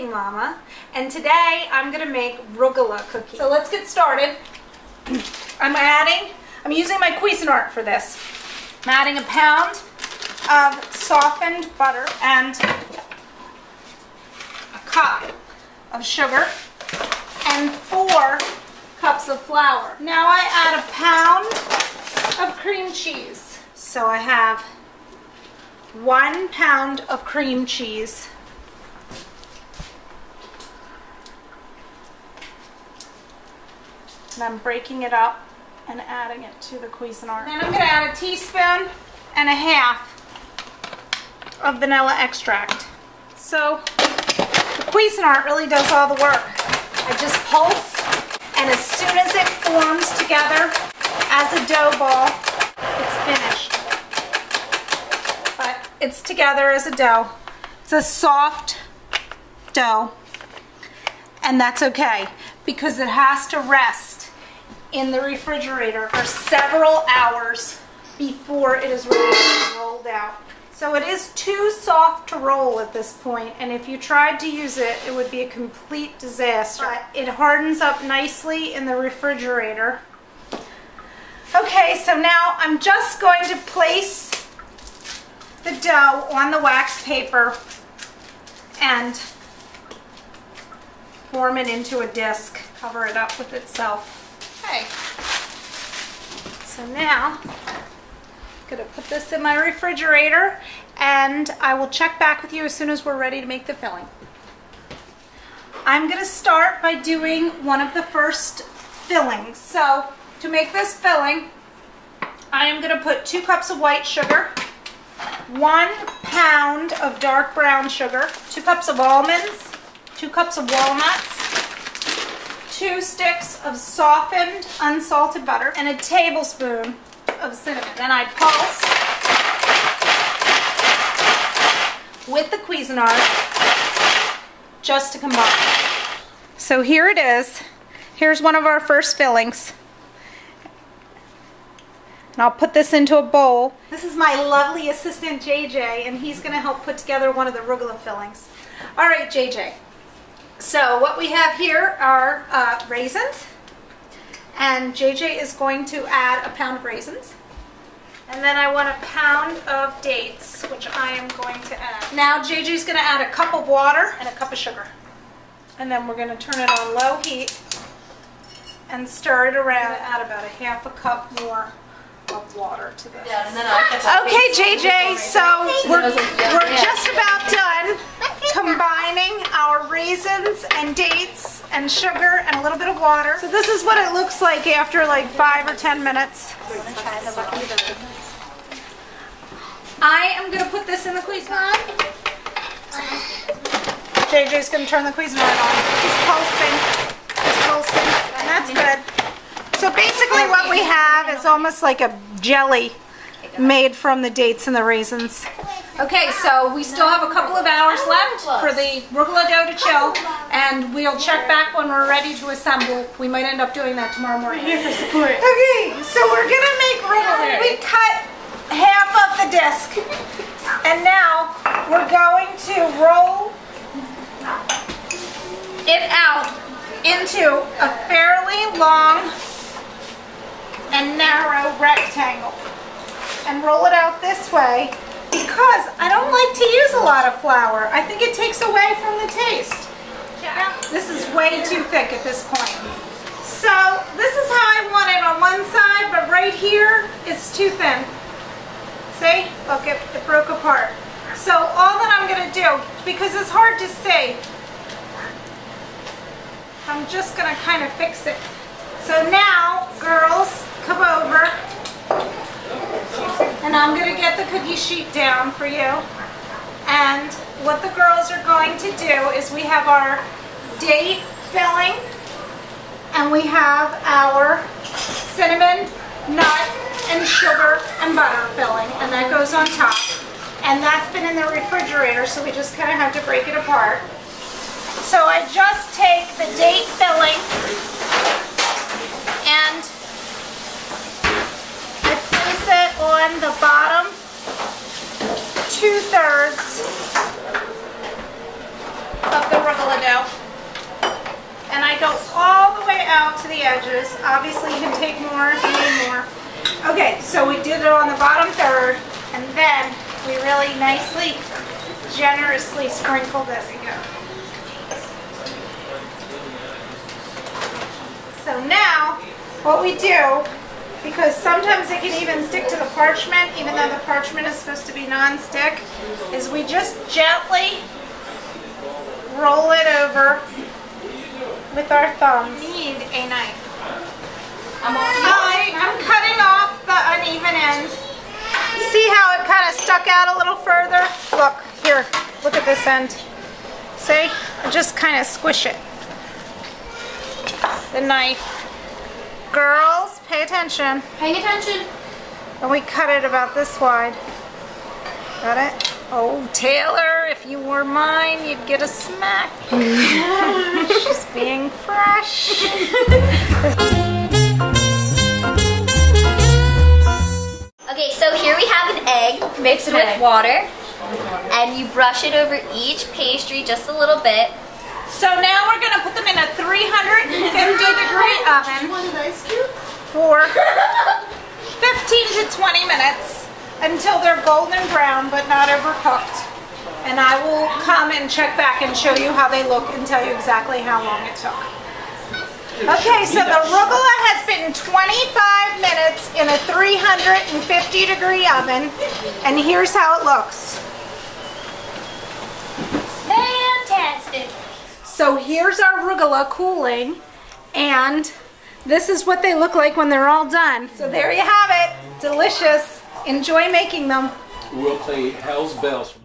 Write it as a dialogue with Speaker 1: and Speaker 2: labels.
Speaker 1: Cooking Mama, and today I'm going to make Rugelach cookies. So let's get started. I'm using my Cuisinart for this. I'm adding a pound of softened butter and a cup of sugar and 4 cups of flour. Now I add a pound of cream cheese. So I have 1 pound of cream cheese. And I'm breaking it up and adding it to the Cuisinart. Then I'm going to add a teaspoon and a half of vanilla extract. So the Cuisinart really does all the work. I just pulse, and as soon as it forms together as a dough ball, it's finished. But it's together as a dough. It's a soft dough, and that's okay because it has to rest in the refrigerator for several hours before it is ready to be rolled out. So it is too soft to roll at this point, and if you tried to use it, it would be a complete disaster. But it hardens up nicely in the refrigerator. Okay, so now I'm just going to place the dough on the wax paper and form it into a disc. Cover it up with itself. Okay, so now I'm going to put this in my refrigerator, and I will check back with you as soon as we're ready to make the filling. I'm going to start by doing one of the first fillings. So to make this filling, I am going to put 2 cups of white sugar, 1 pound of dark brown sugar, 2 cups of almonds, 2 cups of walnuts, 2 sticks of softened unsalted butter, and a tablespoon of cinnamon. Then I pulse with the Cuisinart just to combine. So here it is. Here's one of our first fillings. And I'll put this into a bowl. This is my lovely assistant JJ, and he's going to help put together one of the Rugelach fillings. All right, JJ. So what we have here are raisins, and JJ is going to add a pound of raisins. And then I want a pound of dates, which I am going to add. Now JJ is going to add a cup of water and a cup of sugar. And then we're going to turn it on low heat and stir it around. Add about a half a cup more of water to this. Yeah, and then okay, JJ, so we're just about done combining our raisins and dates and sugar and a little bit of water. So this is what it looks like after like 5 or 10 minutes. I am going to put this in the Cuisinart. JJ's going to turn the Cuisinart on. He's pulsing, and that's good. So basically what we have is almost like a jelly made from the dates and the raisins. Okay, so we still have a couple of hours left for the Rugelach dough to chill, and we'll check back when we're ready to assemble. We might end up doing that tomorrow morning. Okay, so we're going to make Rugelach. We cut half of the disc, and now we're going to roll it out into a fairly long and narrow rectangle, and roll it out this way because I don't like to use a lot of flour. I think it takes away from the taste. Yeah. This is way too thick at this point. So this is how I want it on one side, but right here it's too thin. See? Look, it broke apart. So all that I'm going to do, because it's hard to see, I'm just going to kind of fix it. So now, girls, come over, and I'm going to get the cookie sheet down for you. And what the girls are going to do is we have our date filling, and we have our cinnamon, nut, and sugar and butter filling, and that goes on top. And that's been in the refrigerator, so we just kind of have to break it apart. So I just take the date filling and I place it on the bottom 2/3 of the Rugelach out to the edges. Obviously you can take more if you need more. Okay, so we did it on the bottom third, and then we really nicely, generously sprinkled as we go. So now, what we do, because sometimes it can even stick to the parchment, even though the parchment is supposed to be non-stick, is we just gently roll it over with our thumbs. We need a knife. I'm cutting off the uneven end. See how it kind of stuck out a little further? Look, here, look at this end. See? I just kind of squish it. The knife. Girls, pay attention.
Speaker 2: Paying attention.
Speaker 1: And we cut it about this wide. Got it? Oh, Taylor, if you were mine, you'd get a smack. She's being fresh.
Speaker 2: Okay, so here we have an egg mixed with water, and you brush it over each pastry just a little bit.
Speaker 1: So now we're going to put them in a 350-degree oven for 15 to 20 minutes until they're golden brown but not overcooked. And I will come and check back and show you how they look and tell you exactly how long it took. Okay, so the arugula has been 25 minutes in a 350-degree oven, and here's how it looks.
Speaker 2: Fantastic.
Speaker 1: So here's our arugula cooling, and this is what they look like when they're all done. So there you have it. Delicious. Enjoy making them.
Speaker 3: We'll play Hell's Bells.